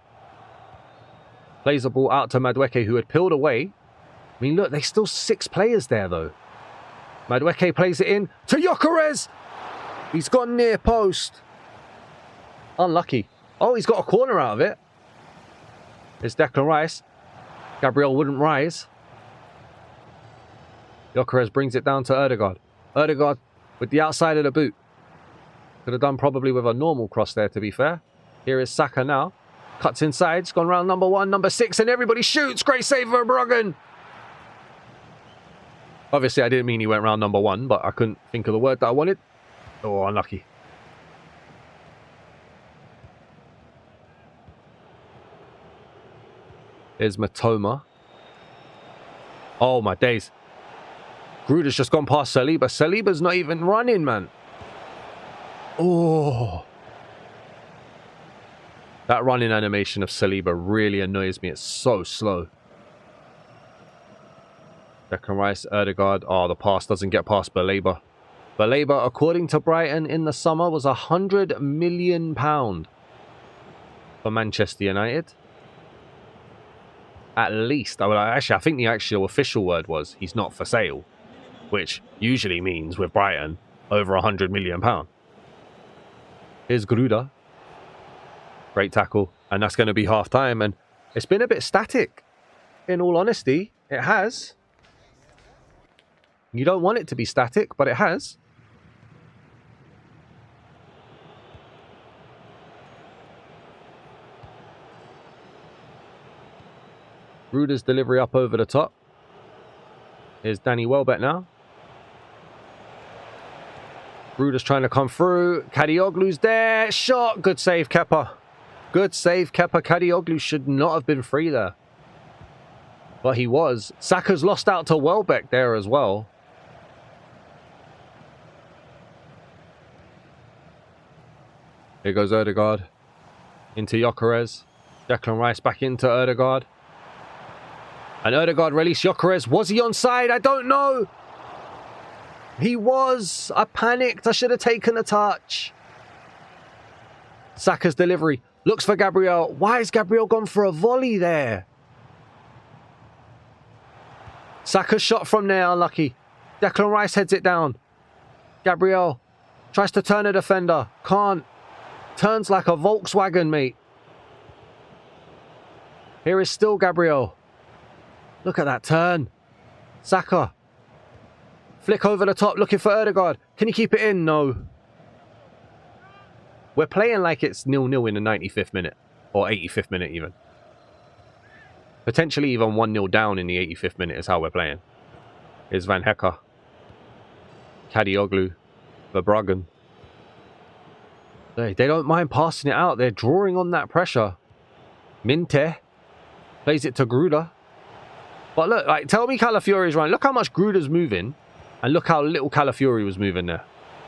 Plays the ball out to Madueke, who had peeled away. I mean, look, there's still 6 players there, though. Madueke plays it in to Gyokeres. He's gone near post. Unlucky. Oh, he's got a corner out of it. It's Declan Rice. Gabriel wouldn't rise. Gyokeres brings it down to Odegaard. Odegaard with the outside of the boot. Could have done probably with a normal cross there, to be fair. Here is Saka now. Cuts inside. It's gone round number 1, number 6, and everybody shoots. Great save for Verbruggen. Obviously, I didn't mean he went round number 1, but I couldn't think of the word that I wanted. Oh, unlucky. Here's Matoma. Oh, my days. Gruder's just gone past Saliba. Saliba's not even running, man. Oh. That running animation of Saliba really annoys me. It's so slow. Declan Rice, Odegaard. Oh, the pass doesn't get past Baleba. Baleba, according to Brighton in the summer, was £100 million for Manchester United. At least. Actually, I think the actual official word was he's not for sale. which usually means with Brighton over £100 million. Here's Gruda. Great tackle, and that's going to be half time. And it's been a bit static, in all honesty. It has. You don't want it to be static, but it has. Gruda's delivery up over the top. Here's Danny Welbeck now. Gruda's trying to come through. Kadioglu's there. Shot. Good save, Kepa. Good save, Kepa. Kadioglu should not have been free there. But he was. Saka's lost out to Welbeck there as well. Here goes Odegaard. Into Gyokeres. Declan Rice back into Odegaard. And Odegaard released Gyokeres. Was he onside? I don't know. He was. I panicked. I should have taken a touch. Saka's delivery. Looks for Gabriel. Why has Gabriel gone for a volley there? Saka's shot from there. Unlucky. Declan Rice heads it down. Gabriel tries to turn a defender. Can't. Turns like a Volkswagen, mate. Here is still Gabriel. Look at that turn. Saka. Flick over the top, looking for Odegaard. Can he keep it in? No. We're playing like it's 0-0 in the 95th minute. Or 85th minute even. Potentially even 1-0 down in the 85th minute is how we're playing. Here's Van Hecke. Kadioglu. Verbruggen. They don't mind passing it out. They're drawing on that pressure. Minte. Plays it to Gruda. But look, like, tell me Calafiori's running. Look how much Gruda's moving. And look how little Calafiori was moving there.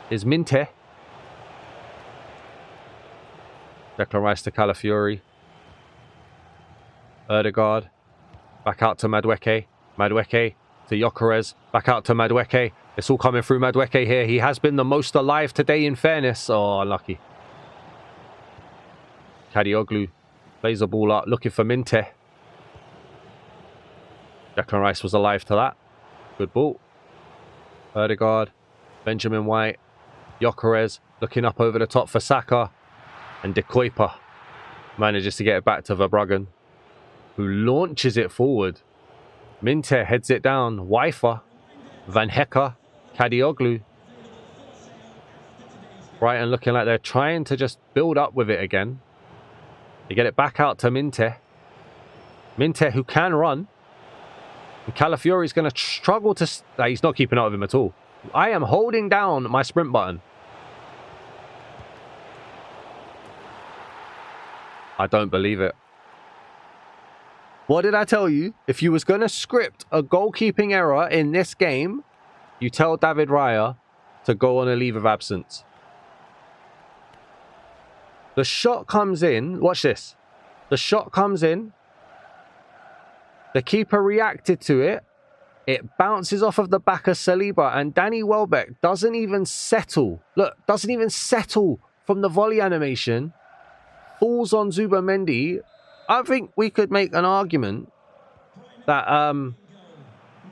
Is Minte. Declan Rice to Calafiori. Odegaard. Back out to Madueke. Madueke to Gyokeres. Back out to Madueke. It's all coming through Madueke here. He has been the most alive today, in fairness. Oh, unlucky. Kadioglu plays the ball up, looking for Minte. Declan Rice was alive to that. Good ball. Odegaard. Benjamin White. Gyokeres looking up over the top for Saka. And De Kuiper manages to get it back to Verbruggen, who launches it forward. Minte heads it down. Wifer. Van Hecke. Kadioglu. Brighton looking like they're trying to just build up with it again. They get it back out to Minte. Minte, who can run. And Calafiori's going to struggle to... he's not keeping up with him at all. I am holding down my sprint button. I don't believe it. What did I tell you? If you was going to script a goalkeeping error in this game, you tell David Raya to go on a leave of absence. The shot comes in. Watch this. The shot comes in. The keeper reacted to it. It bounces off of the back of Saliba, and Danny Welbeck doesn't even settle. Look, doesn't even settle from the volley animation. Falls on Zubamendi. I think we could make an argument that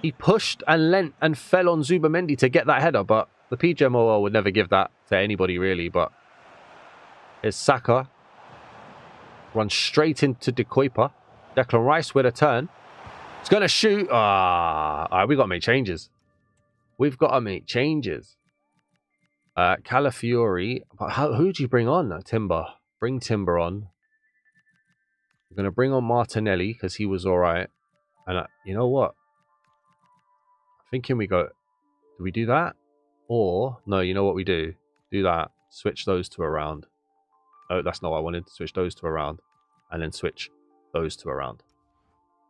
he pushed and leant and fell on Zubamendi to get that header, but the PGMOL would never give that to anybody really. But it's Saka. Runs straight into De Kuiper. Declan Rice with a turn. It's going to shoot. All right, we've got to make changes. We've got to make changes. Calafiori. Who do you bring on? Timber. Bring Timber on. We're going to bring on Martinelli because he was all right. And you know what? I'm thinking we go... Do we do that? Or... No, you know what we do? Do that. Switch those two around. Oh, that's not what I wanted. Switch those two around. And then switch those two around.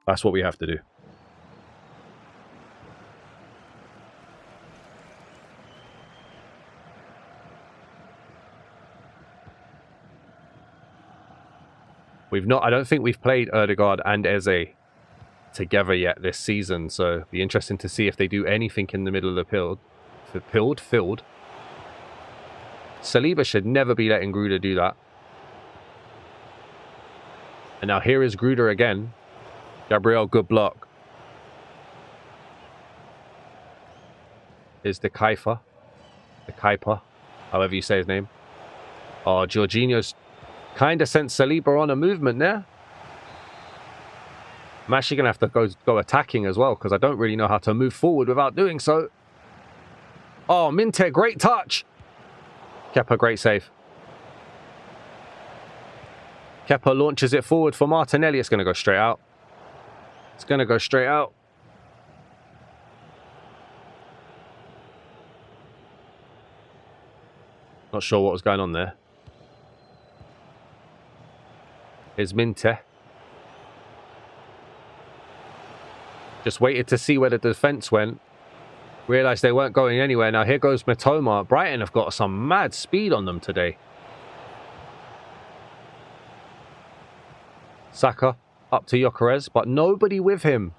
That's what we have to do. I don't think we've played Odegaard and Eze together yet this season, so it'll be interesting to see if they do anything in the middle of the field. Saliba should never be letting Gruda do that. And now here is Gruda again. Gabriel, good block. is the Kaifa. The Kaipa, however you say his name. Oh, Jorginho's kind of sent Saliba on a movement there. I'm actually going to have to go attacking as well because I don't really know how to move forward without doing so. Oh, Minte, great touch. Kepa, great save. Kepa launches it forward for Martinelli. It's going to go straight out. It's going to go straight out. Not sure what was going on there. Here's Minte. Just waited to see where the defence went. Realised they weren't going anywhere. Now here goes Mitoma. Brighton have got some mad speed on them today. Saka up to Gyokeres, but nobody with him.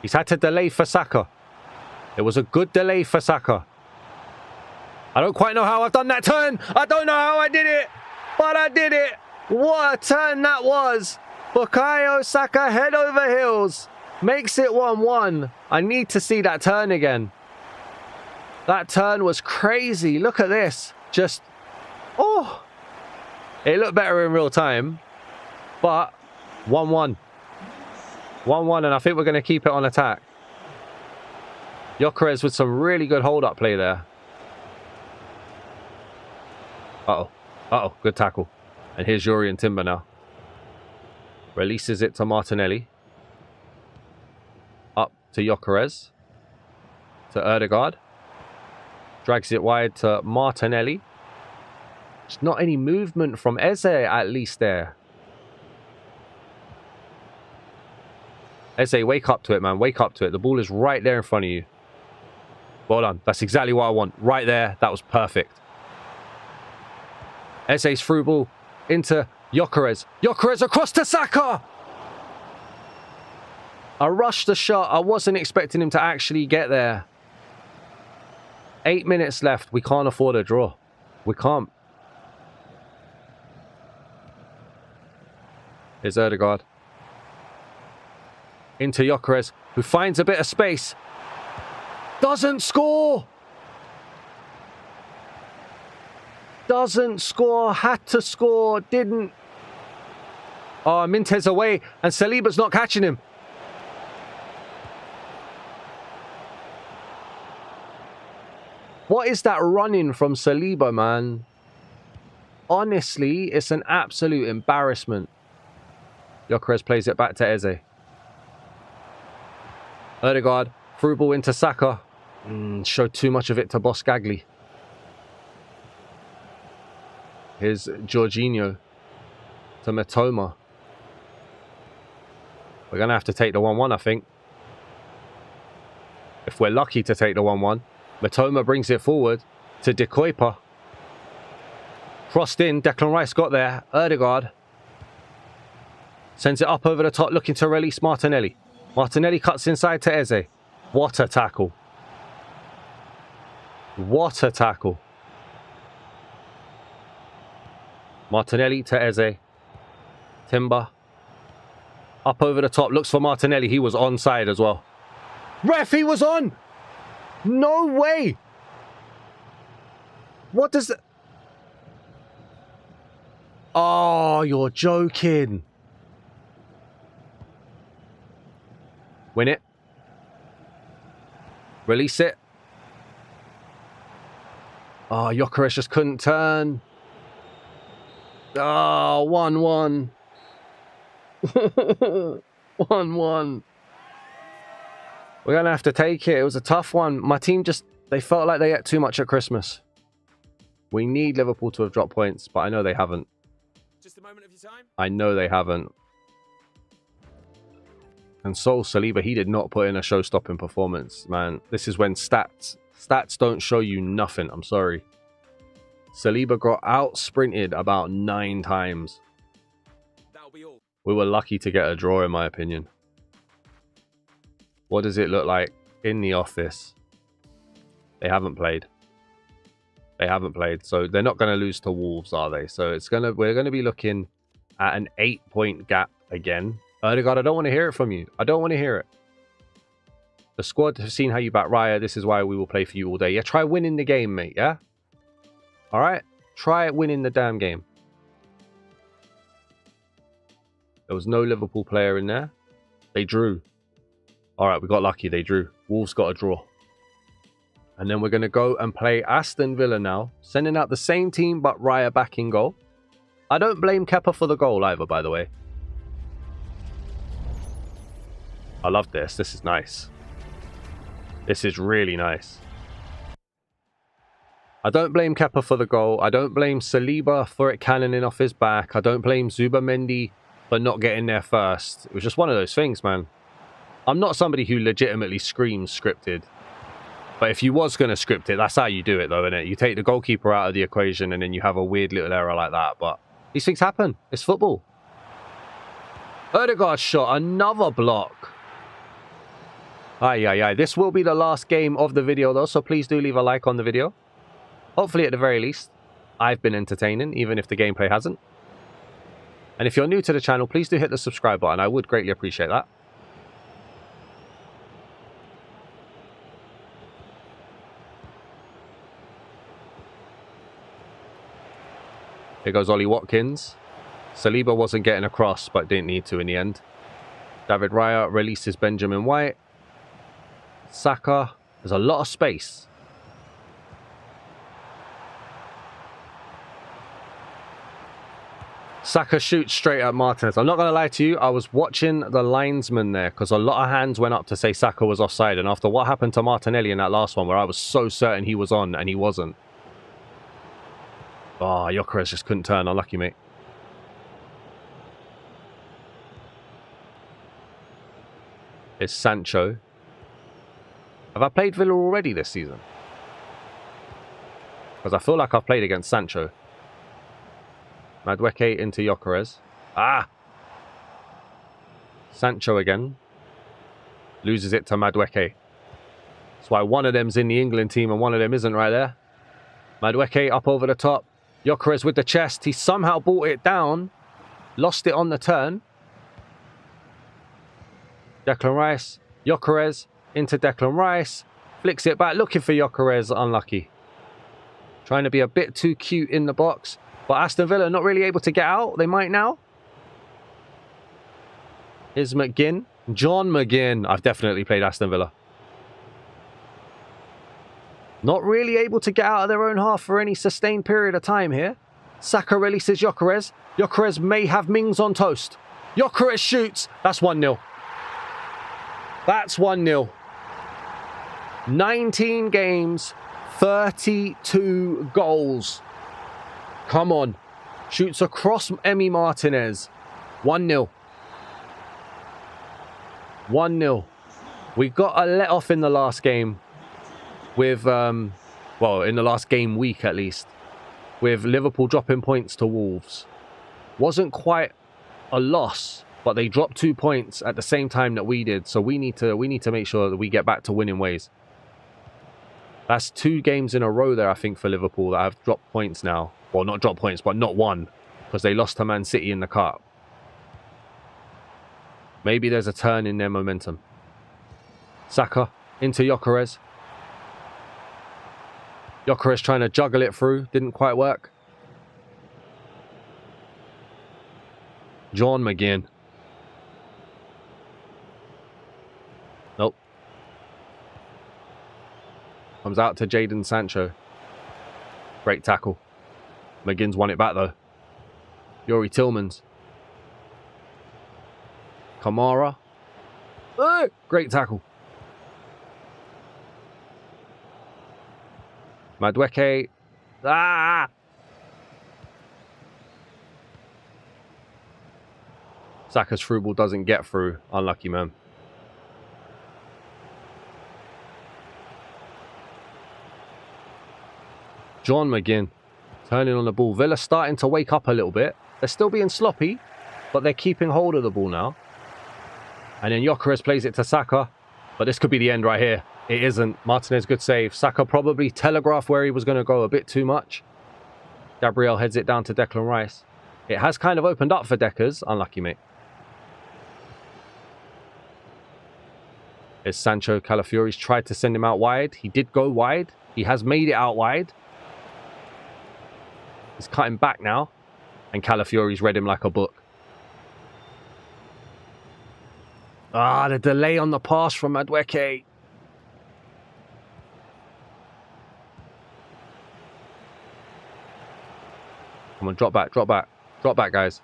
He's had to delay for Saka. It was a good delay for Saka. I don't quite know how I've done that turn. I don't know how I did it, but I did it. What a turn that was. Bukayo Saka head over heels. Makes it 1-1. I need to see that turn again. That turn was crazy. Look at this. Just, oh. It looked better in real time, but 1-1. 1-1, and I think we're going to keep it on attack. Gyokeres with some really good hold-up play there. Uh-oh. Uh-oh, good tackle. And here's Yuri and Timber now. Releases it to Martinelli. Up to Gyokeres. To Odegaard. Drags it wide to Martinelli. There's not any movement from Eze at least there. Eze, wake up to it, man. Wake up to it. The ball is right there in front of you. Well done. That's exactly what I want. Right there. That was perfect. Eze's through ball into Gyokeres. Gyokeres across to Saka! I rushed the shot. I wasn't expecting him to actually get there. 8 minutes left. We can't afford a draw. We can't. Here's Odegaard. Into Gyokeres, who finds a bit of space. Doesn't score! Doesn't score. Had to score. Didn't. Oh, Minte's away. And Saliba's not catching him. What is that running from Saliba, man? Honestly, it's an absolute embarrassment. Gyokeres plays it back to Eze. Odegaard, through ball into Saka. Showed too much of it to Boskagli. Here's Jorginho to Mitoma. We're going to have to take the 1-1, I think. If we're lucky to take the 1-1. Mitoma brings it forward to De Kuyper. Crossed in. Declan Rice got there. Odegaard sends it up over the top, looking to release Martinelli. Martinelli cuts inside to Eze. What a tackle. What a tackle. Martinelli to Eze. Timber. Up over the top. Looks for Martinelli. He was onside as well. Ref, he was on! No way! What does it... Oh, you're joking. Win it. Release it. Oh, Gyokeres just couldn't turn. Oh, 1-1. 1-1. We're going to have to take it. It was a tough one. My team just, they felt like they ate too much at Christmas. We need Liverpool to have dropped points, but I know they haven't. Just a moment of your time. I know they haven't. And Sol Saliba, he did not put in a show-stopping performance, man. This is when stats don't show you nothing. I'm sorry. Saliba got out-sprinted about 9 times. That'll be all. We were lucky to get a draw, in my opinion. What does it look like in the office? They haven't played. They haven't played. So they're not going to lose to Wolves, are they? So we're going to be looking at an 8-point gap again. Odegaard, I don't want to hear it from you. I don't want to hear it. The squad have seen how you back Raya. This is why we will play for you all day. Yeah, try winning the game, mate, yeah? All right? Try winning the damn game. There was no Liverpool player in there. They drew. All right, we got lucky. They drew. Wolves got a draw. And then we're going to go and play Aston Villa now. Sending out the same team, but Raya back in goal. I don't blame Kepa for the goal either, by the way. I love this. This is nice. This is really nice. I don't blame Kepa for the goal. I don't blame Saliba for it cannoning off his back. I don't blame Zubamendi for not getting there first. It was just one of those things, man. I'm not somebody who legitimately screams scripted. But if you was going to script it, that's how you do it, though, innit? You take the goalkeeper out of the equation and then you have a weird little error like that. But these things happen. It's football. Odegaard shot. Another block. Aye. This will be the last game of the video, though, so please do leave a like on the video. Hopefully, at the very least, I've been entertaining, even if the gameplay hasn't. And if you're new to the channel, please do hit the subscribe button. I would greatly appreciate that. Here goes Ollie Watkins. Saliba wasn't getting across, but didn't need to in the end. David Raya releases Benjamin White. Saka. There's a lot of space. Saka shoots straight at Martinez. I'm not going to lie to you. I was watching the linesman there because a lot of hands went up to say Saka was offside. And after what happened to Martinelli in that last one where I was so certain he was on and he wasn't. Oh, Gyokeres just couldn't turn. Unlucky, mate. It's Sancho. Have I played Villa already this season? Because I feel like I've played against Sancho. Madueke into Gyokeres. Ah! Sancho again. Loses it to Madueke. That's why one of them's in the England team and one of them isn't right there. Madueke up over the top. Gyokeres with the chest. He somehow brought it down. Lost it on the turn. Declan Rice. Gyokeres into Declan Rice. Flicks it back. Looking for Gyokeres. Unlucky. Trying to be a bit too cute in the box. But Aston Villa not really able to get out. They might now. Here's McGinn. John McGinn. I've definitely played Aston Villa. Not really able to get out of their own half for any sustained period of time here. Saka releases Gyokeres. Gyokeres may have Mings on toast. Gyokeres shoots. That's 1-0. That's 1-0. 19 games. 32 goals. Come on. Shoots across Emi Martinez. 1-0. 1-0. We got a let off in the last game. With, well, in the last game week at least. With Liverpool dropping points to Wolves. Wasn't quite a loss. But they dropped 2 points at the same time that we did. So we need to make sure that we get back to winning ways. That's 2 games in a row there, I think, for Liverpool that have dropped points now. Well, not dropped points, but not won. Because they lost to Man City in the cup. Maybe there's a turn in their momentum. Saka into Gyokeres. Gyokeres trying to juggle it through. Didn't quite work. John McGinn. Nope. Comes out to Jadon Sancho. Great tackle. McGinn's won it back though. Yuri Tillmans. Kamara. Oh, great tackle. Madueke. Ah! Saka's through ball doesn't get through. Unlucky, man. John McGinn. Turning on the ball. Villa starting to wake up a little bit. They're still being sloppy, but they're keeping hold of the ball now. And then Gyokeres plays it to Saka. But this could be the end right here. It isn't. Martinez, good save. Saka probably telegraphed where he was going to go a bit too much. Gabriel heads it down to Declan Rice. It has kind of opened up for Deckers. Unlucky, mate. It's Sancho. Calafiori's tried to send him out wide. He did go wide. He has made it out wide. He's cutting back now. And Calafiori's read him like a book. Ah, the delay on the pass from Madueke. Come on, drop back, drop back. Drop back, guys.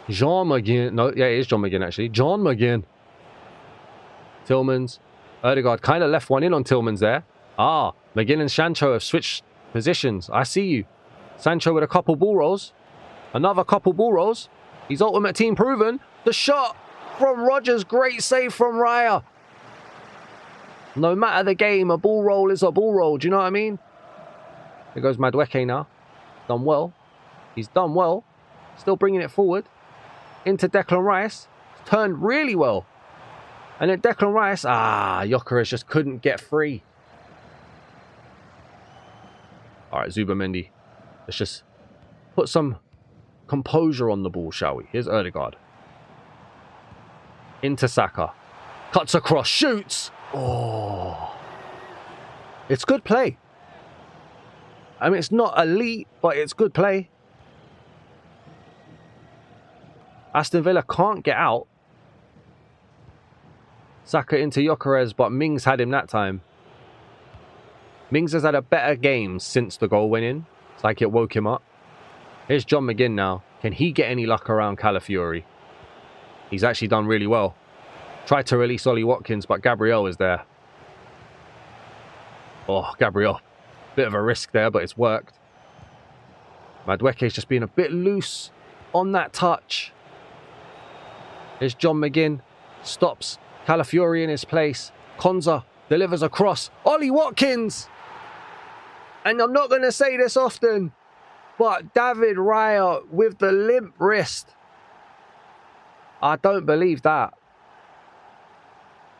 John McGinn. No, yeah, it is John McGinn, actually. John McGinn. Tillmans. Odegaard kind of left one in on Tillmans there. Ah, McGinn and Sancho have switched positions. I see you. Sancho with a couple ball rolls. Another couple ball rolls. He's ultimate team proven. The shot from Rodgers. Great save from Raya. No matter the game, a ball roll is a ball roll. Do you know what I mean? Here goes Madueke now. Done well. He's done well. Still bringing it forward. Into Declan Rice. Turned really well. And then Declan Rice. Ah, Gyokeres just couldn't get free. Alright, Zubamendi. Let's just put some composure on the ball, shall we? Here's Odegaard. Into Saka. Cuts across. Shoots. Oh. It's good play. I mean, it's not elite, but it's good play. Aston Villa can't get out. Saka into Gyokeres, but Mings had him that time. Mings has had a better game since the goal went in. It's like it woke him up. Here's John McGinn now. Can he get any luck around Calafiori? He's actually done really well. Tried to release Ollie Watkins, but Gabriel is there. Oh, Gabriel. Bit of a risk there, but it's worked. Madueke's just been a bit loose on that touch. Here's John McGinn. Stops Calafiori in his place. Konza delivers a cross. Ollie Watkins! And I'm not going to say this often, but David Raya with the limp wrist. I don't believe that.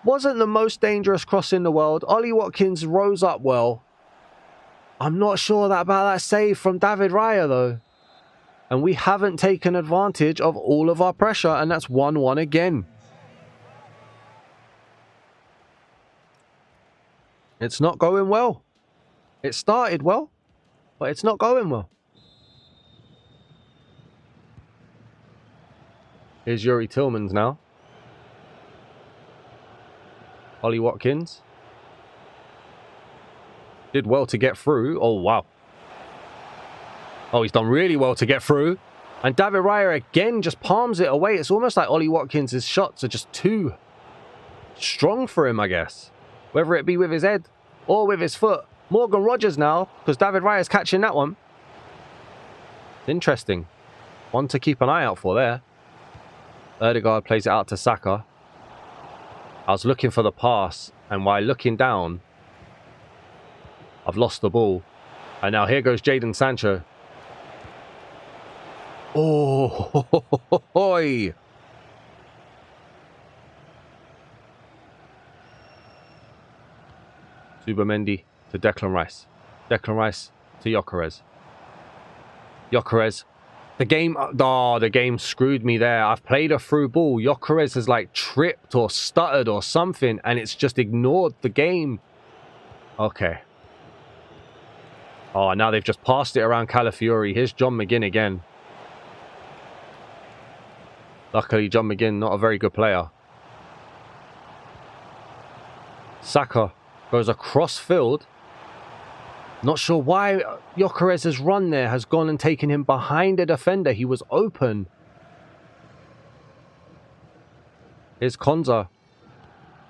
Wasn't the most dangerous cross in the world. Ollie Watkins rose up well. I'm not sure about that save from David Raya though. And we haven't taken advantage of all of our pressure, and that's 1-1 again. It's not going well. It started well, but it's not going well. Here's Yuri Tillmans now. Ollie Watkins. Did well to get through. Oh, wow. Oh, he's done really well to get through. And David Raya again just palms it away. It's almost like Ollie Watkins' shots are just too strong for him, I guess. Whether it be with his head or with his foot. Morgan Rodgers now, because David Raya's catching that one. Interesting. One to keep an eye out for there. Odegaard plays it out to Saka. I was looking for the pass, and while looking down, I've lost the ball. And now here goes Jadon Sancho. Oh, hoi. Zubamendi to Declan Rice. Declan Rice to Gyokeres. Gyokeres. The game screwed me there. I've played a through ball. Gyokeres has like tripped or stuttered or something, and it's just ignored the game. Okay. Oh, now they've just passed it around Calafiori. Here's John McGinn again. Luckily, John McGinn, not a very good player. Saka goes across field. Not sure why Gyokeres' run there has gone and taken him behind a defender. He was open. Here's Konza,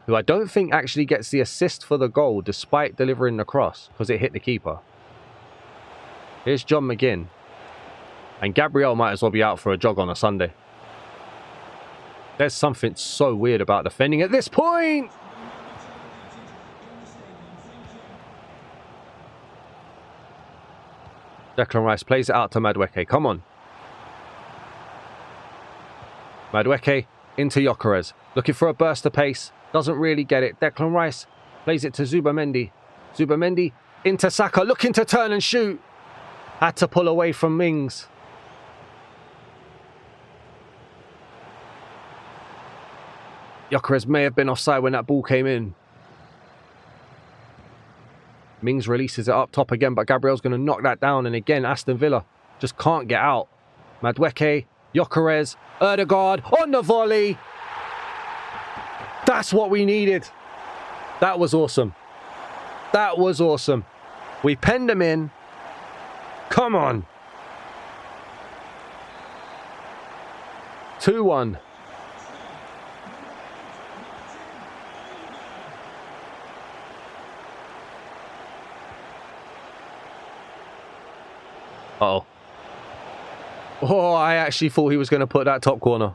who I don't think actually gets the assist for the goal despite delivering the cross because it hit the keeper. Here's John McGinn. And Gabriel might as well be out for a jog on a Sunday. There's something so weird about defending at this point. Declan Rice plays it out to Madueke. Come on. Madueke into Gyokeres. Looking for a burst of pace. Doesn't really get it. Declan Rice plays it to Zubamendi. Zubamendi into Saka. Looking to turn and shoot. Had to pull away from Mings. Gyokeres may have been offside when that ball came in. Mings releases it up top again, but Gabriel's going to knock that down. And again, Aston Villa just can't get out. Madueke, Gyokeres, Odegaard on the volley. That's what we needed. That was awesome. That was awesome. We penned them in. Come on. 2-1. Uh-oh. Oh, I actually thought he was going to put that top corner.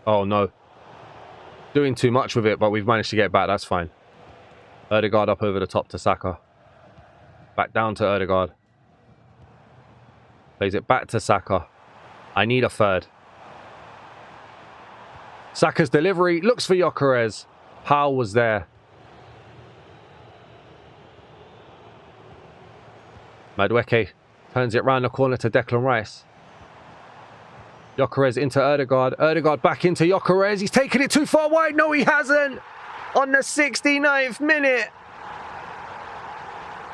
Oh, no. Doing too much with it, but we've managed to get back. That's fine. Odegaard up over the top to Saka. Back down to Odegaard. Plays it back to Saka. I need a third. Saka's delivery. Looks for Gyokeres. Powell was there. Madueke turns it round the corner to Declan Rice. Gyokeres into Odegaard. Odegaard back into Gyokeres. He's taken it too far wide. No, he hasn't. On the 69th minute.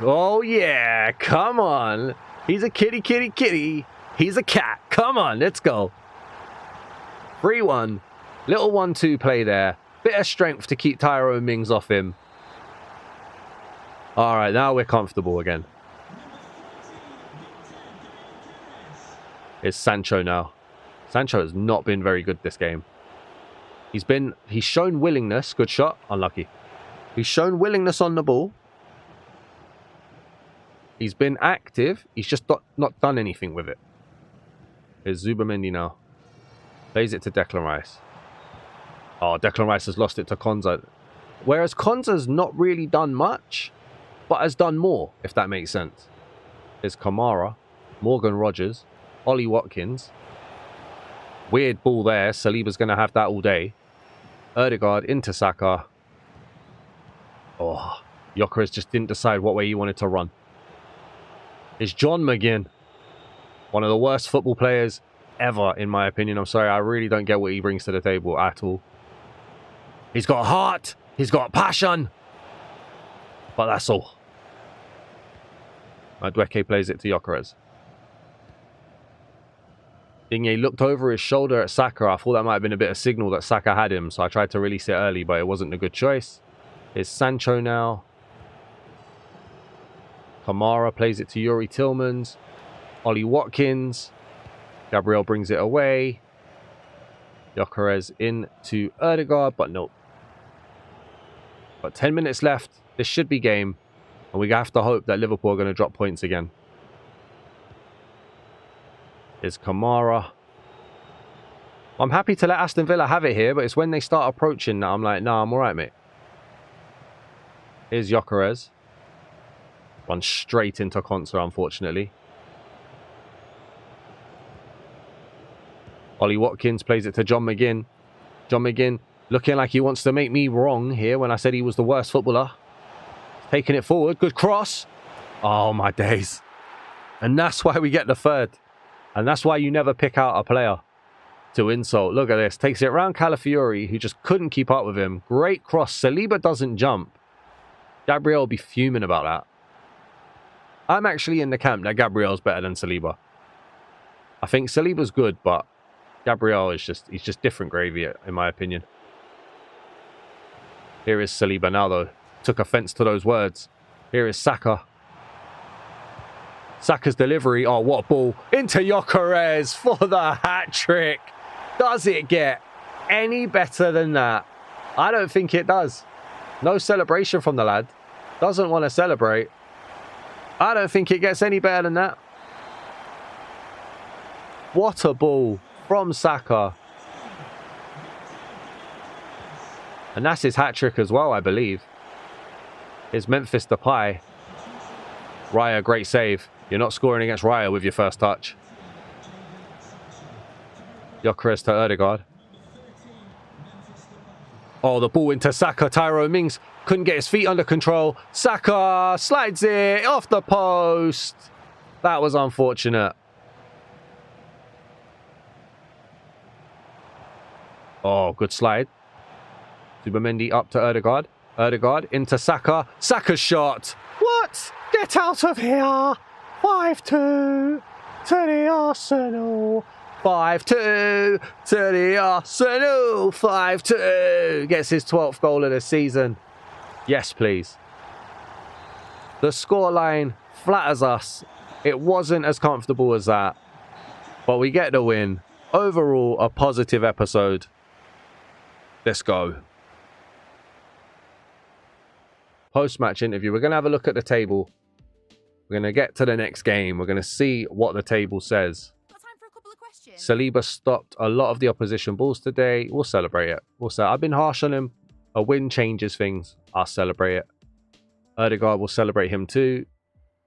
Oh, yeah. Come on. He's a kitty. He's a cat. Come on. Let's go. 3-1. Little 1-2 play there. Bit of strength to keep Tyrone Mings off him. All right. Now we're comfortable again. It's Sancho now. Sancho has not been very good this game. He's shown willingness. Good shot. Unlucky. He's shown willingness on the ball. He's been active. He's just not done anything with it. Here's Zubamendi now. Plays it to Declan Rice. Oh, Declan Rice has lost it to Konza. Whereas Konza's not really done much, but has done more, if that makes sense. Here's Kamara. Morgan Rogers. Ollie Watkins. Weird ball there. Saliba's going to have that all day. Odegaard into Saka. Oh, Gyokeres just didn't decide what way he wanted to run. It's John McGinn. One of the worst football players ever, in my opinion. I'm sorry, I really don't get what he brings to the table at all. He's got heart. He's got passion. But that's all. Madueke plays it to Gyokeres. Digne looked over his shoulder at Saka. I thought that might have been a bit of signal that Saka had him, so I tried to release it early, but it wasn't a good choice. It's Sancho now. Kamara plays it to Yuri Tillmans. Ollie Watkins. Gabriel brings it away. Gyokeres in to Odegaard, but nope. Got 10 minutes left. This should be game. And we have to hope that Liverpool are going to drop points again. Is Kamara. I'm happy to let Aston Villa have it here, but it's when they start approaching that I'm like, nah, I'm alright, mate. Here's Gyokeres. Run straight into Konsa, unfortunately. Ollie Watkins plays it to John McGinn. John McGinn looking like he wants to make me wrong here when I said he was the worst footballer. Taking it forward. Good cross. Oh, my days. And that's why we get the third. And that's why you never pick out a player to insult. Look at this. Takes it around Calafiori, who just couldn't keep up with him. Great cross. Saliba doesn't jump. Gabriel will be fuming about that. I'm actually in the camp that Gabriel's better than Saliba. I think Saliba's good, but Gabriel is he's just different gravy, in my opinion. Here is Saliba now, though. Took offense to those words. Here is Saka. Saka's delivery. Oh, what a ball. Into Gyokeres for the hat-trick. Does it get any better than that? I don't think it does. No celebration from the lad. Doesn't want to celebrate. I don't think it gets any better than that. What a ball from Saka. And that's his hat-trick as well, I believe. Here's Memphis Depay. Raya, great save. You're not scoring against Raya with your first touch. Gyokeres to Odegaard. Oh, the ball into Saka. Tyrone Mings couldn't get his feet under control. Saka slides it off the post. That was unfortunate. Oh, good slide. Subamendi up to Odegaard. Odegaard into Saka. Saka's shot. What? Get out of here. 5-2 to the Arsenal. 5-2 to the Arsenal. 5-2. Gets his 12th goal of the season. Yes, please. The scoreline flatters us. It wasn't as comfortable as that, but we get the win. Overall, a positive episode. Let's go. Post-match interview. We're going to have a look at the table. We're going to get to the next game. We're going to see what the table says. Got time for a couple of questions? Saliba stopped a lot of the opposition balls today. We'll celebrate it. I've been harsh on him. A win changes things. I'll celebrate it. Odegaard will celebrate him too.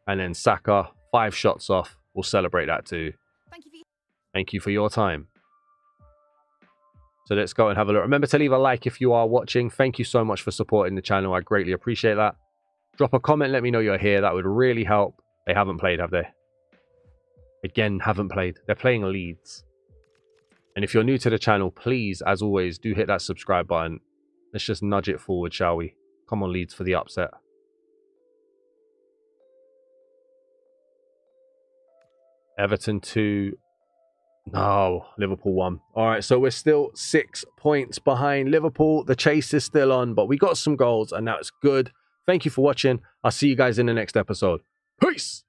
And then Saka, 5 shots off. We'll celebrate that too. Thank you for your time. So let's go and have a look. Remember to leave a like if you are watching. Thank you so much for supporting the channel. I greatly appreciate that. Drop a comment. Let me know you're here. That would really help. They haven't played, have they? Again, haven't played. They're playing Leeds. And if you're new to the channel, please, as always, do hit that subscribe button. Let's just nudge it forward, shall we? Come on, Leeds, for the upset. Everton 2. No, Liverpool 1. All right, so we're still 6 points behind Liverpool. The chase is still on, but we got some goals, and that's good. Thank you for watching. I'll see you guys in the next episode. Peace!